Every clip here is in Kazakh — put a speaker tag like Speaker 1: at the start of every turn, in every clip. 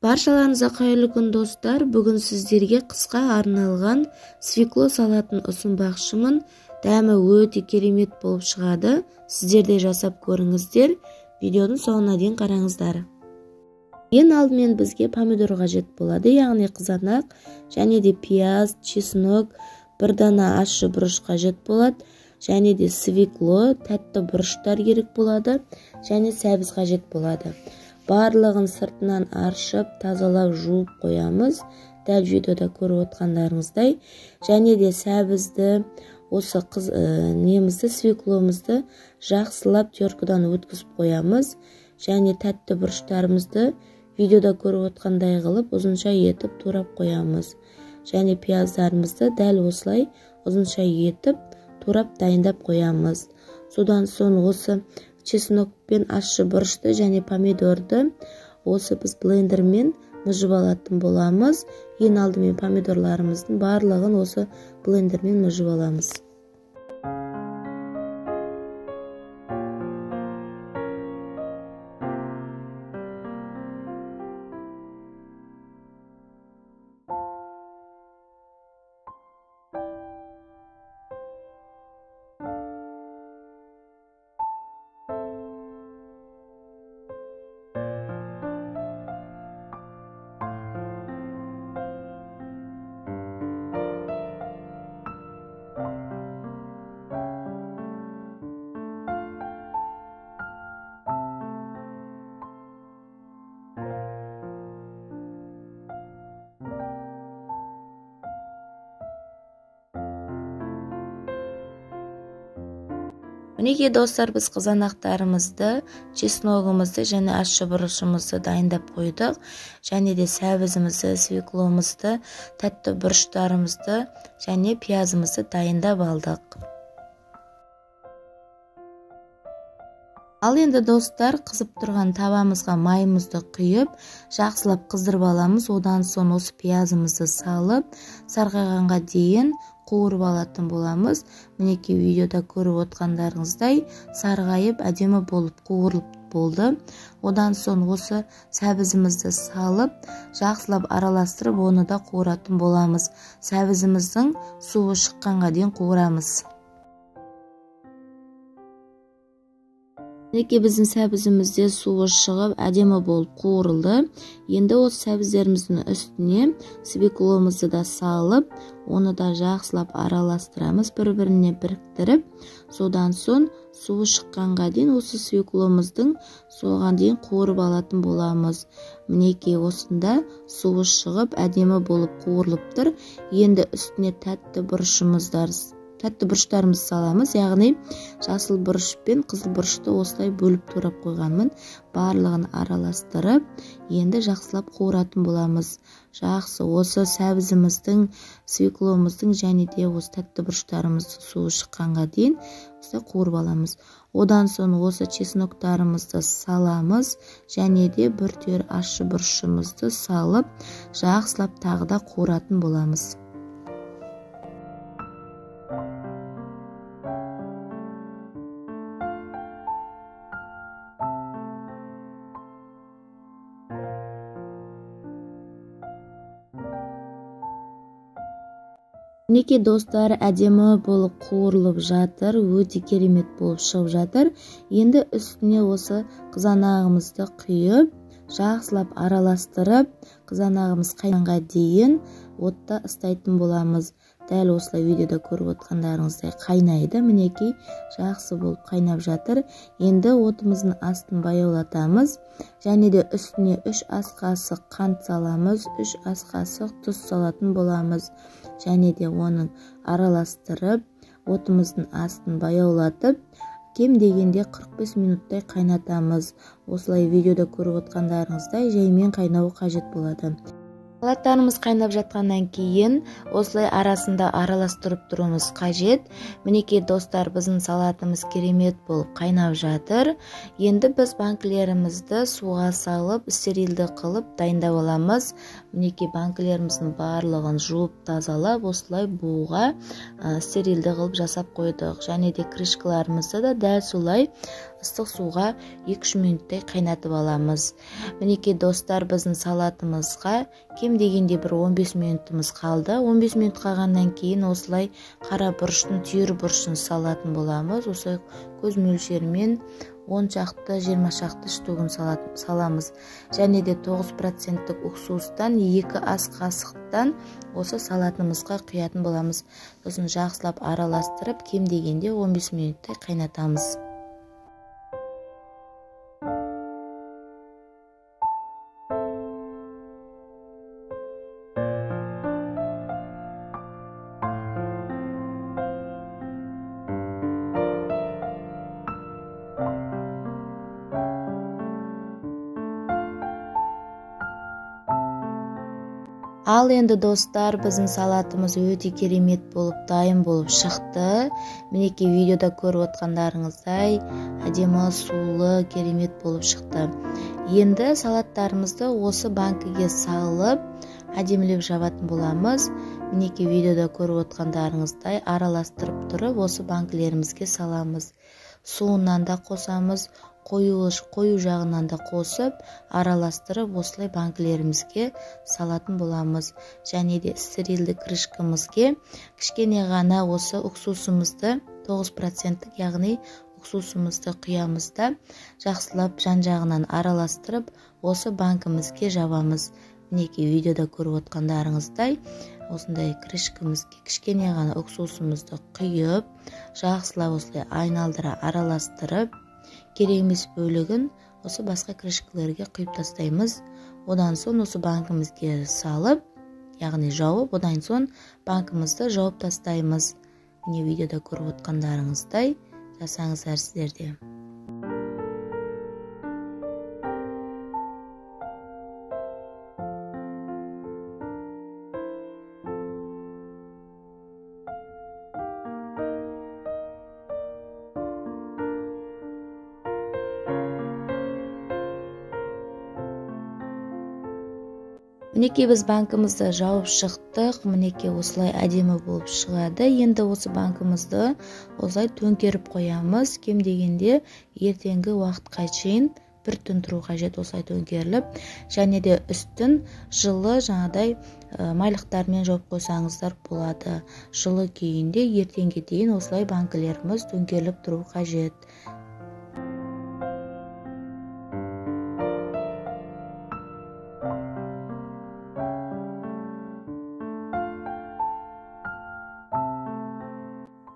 Speaker 1: Баршаларыңызға қайырлы күн достар. Бүгін сіздерге қысқа арналған свекло салатын ұсынбақшымын. Дәмі өте керемет болып шығады. Сіздер де жасап көріңіздер. Видеоның соңына дейін қараңыздар. Ең алдымен бізге помидор қажет болады, яғни қызанақ, және де пияз, чеснок, бір дана ащы бұрыш қажет болады, және де свекло, тәтті бұрыштар керек болады, және сәбіз қажет болады. Барлығын сыртынан аршып, тазалап, жуып қоямыз. Дәл видеода көріп отқандарыңыздай. Және де сәбізді, осы свекломызды жақсылап теркадан өткізіп қоямыз. Және тәтті бұрыштарымызды видеода көріп отқандай қылып, ұзынша етіп турап қоямыз. Және пияздарымызды дәл осылай ұзынша етіп турап дайындап қоямыз. Содан соң осы чеснок пен ащы бұрышты және помидорды осы біз блендермен мүжіп алатын боламыз. Ең алдымен помидорларымыздың барлығын осы блендермен мүжіп аламыз. Мінекей достар, біз қызанақтарымызды, чесногымызды және ащы бұрышымызды дайындап қойдық. Және де сәбізімізді, свекломызды, тәтті бұрыштарымызды және пиязымызды дайындап алдық. Ал енді достар, қызып тұрған табамызға майымызды құйып, жақсылап қыздырып аламыз. Одан соң осы пиязымызды салып, сарғайғанға дейін қуырып алатын боламыз. Мінекей видеода көріп отқандарыңыздай сарғайып, әдемі болып қуырылып болды. Одан соң осы сәбізімізді салып, жақсылап араластырып, оны да қуыратын боламыз. Сәбізіміздің суы шыққанға дейін қуырамыз. Мінекей біздің сәбізімізде суы шығып, әдемі болып қуырылды. Енді осы сәбіздеріміздің үстіне свекломызды да салып, оны да жақсылап араластырамыз, бір-біріне біріктіріп. Содан соң суы шыққанға дейін осы свекломыздың соған дейін қуырып алатын боламыз. Мінекей осында суы шығып, әдемі болып қуырылып тұр. Енді үстіне тәтті бұрыштарымызды саламыз, яғни жасыл бұрыш пен қызыл бұрышты осылай бөліп турап қойғанмын. Барлығын араластырып, енді жақсылап қуыратын боламыз. Жақсы, осы сәбізіміздің, свекломыздың және де осы тәтті бұрыштарымыздың суы шыққанға дейін осылай қуырып аламыз. Одан соң осы чесноктарымызды саламыз, және де бір түйір ащы бұрышымызды салып, жақсылап тағы да қуыратын боламыз. Мінекей достар, әдемі болып қуырылып жатыр, өте керемет болып шығып жатыр. Енді үстіне осы қызанағымызды құйып, жақсылап араластырып, қызанағымыз қайнағанға дейін отта ұстайтын боламыз. Дәл осылай видеода көріп отқандарыңыздай қайнайды. Мінекей жақсы болып қайнап жатыр. Енді отымыздың астын баяулатамыз. Және де үстіне 3 ас қасық қант саламыз, 3 ас қасық тұз салатын боламыз. Және де оның араластырып, отымыздың астын баяулатып, кем дегенде 45 минуттай қайнатамыз. Осылай видеода көріп отқандарыңыздай жаймен қайнауы қажет болады. Салаттарымыз қайнап жатқаннан кейін осылай арасында араластырып тұруымыз қажет. Мінекей достар, біздің салатымыз керемет болып қайнап жатыр. Енді біз банкілерімізді суға салып, стерилді қылып дайындап аламыз. Мінекей банкілеріміздің барлығын жуып тазалап, осылай буға стерилді қылып жасап қойдық. Және де крышкаларымызды да дәл солай ыстық суға 2-3 минуттай қайнатып аламыз. Мінекей достар, біздің салатымызға кем дегенде бір 15 минутымыз қалды. 15 минут қалғаннан кейін осылай қара бұрыштың, түйір бұрышын салатын боламыз. Осылай көз мөлшерімен 10 шақты, 20 шақты штугын саламыз. Және де 9% уксустан 2 ас қасықтан осы салатымызға құятын боламыз. Сосын жақсылап араластырып, кем дегенде 15 минуттай қайнатамыз. Ал енді достар, біздің салатымыз өте керемет болып, дайын болып шықты. Мінекей видеода көріп отқандарыңыздай әдемі, сулы, керемет болып шықты. Енді салаттарымызды осы банкіге салып, әдемілеп жабатын боламыз. Мінекей видеода көріп отқандарыңыздай араластырып тұрып, осы банкілерімізге саламыз. Суынан да қосамыз, қою жағынан да қосып, араластырып, осылай банкілерімізге салатын боламыз. Және де стерилді крышкамызге кішкене ғана осы уксусымызды 9%, яғни уксусымызды құямыз да, жақсылап жан-жағынан араластырып, осы банкімізге жабамыз. Мінекей видеода көріп отқандарыңыздай, осындай крышкамызге кішкене ғана уксусымызды құйып, жақсылап осылай айналдыра араластырып, керек емес бөлігін осы басқа крышкаларге құйып тастаймыз. Одан соң осы банкімізге салып, яғни жауып, одан соң банкімізді жауып тастаймыз. Міне видеода көріп отқандарыңыздай жасаңыздар сіздерде. Мінекей біз банкімізді жауып шықтық. Мінекей осылай әдемі болып шығады. Енді осы банкімізді осылай төңкеріп қоямыз. Кем дегенде ертеңгі уақытқа шейін бір түн тұру қажет, осылай төңкеріліп. Және де үстін жылы жаңадай майлықтармен жауып қойсаңыздар болады. Жылы күйінде ертеңге дейін осылай банкілеріміз төңкеріліп тұру қажет.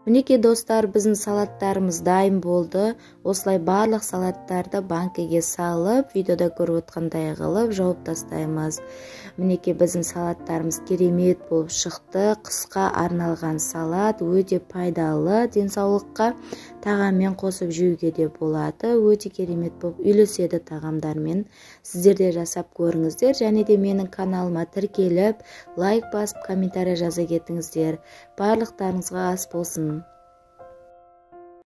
Speaker 1: Мінекей достар, біздің салаттарымыз дайын болды. Осылай барлық салаттарды банкіге салып, видеода көріп отқандай қылып жауып тастаймыз. Мінекей біздің салаттарымыз керемет болып шықты. Қысқа арналған салат, өте пайдалы, денсаулыққа тағаммен қосып жеуге де болады. Өте керемет болып үйлеседі тағамдармен. Сіздер де жасап көріңіздер, және де менің каналыма тіркеліп, лайк басып, комментарий жаза кетіңіздер. Барлықтарыңызға ас болсын.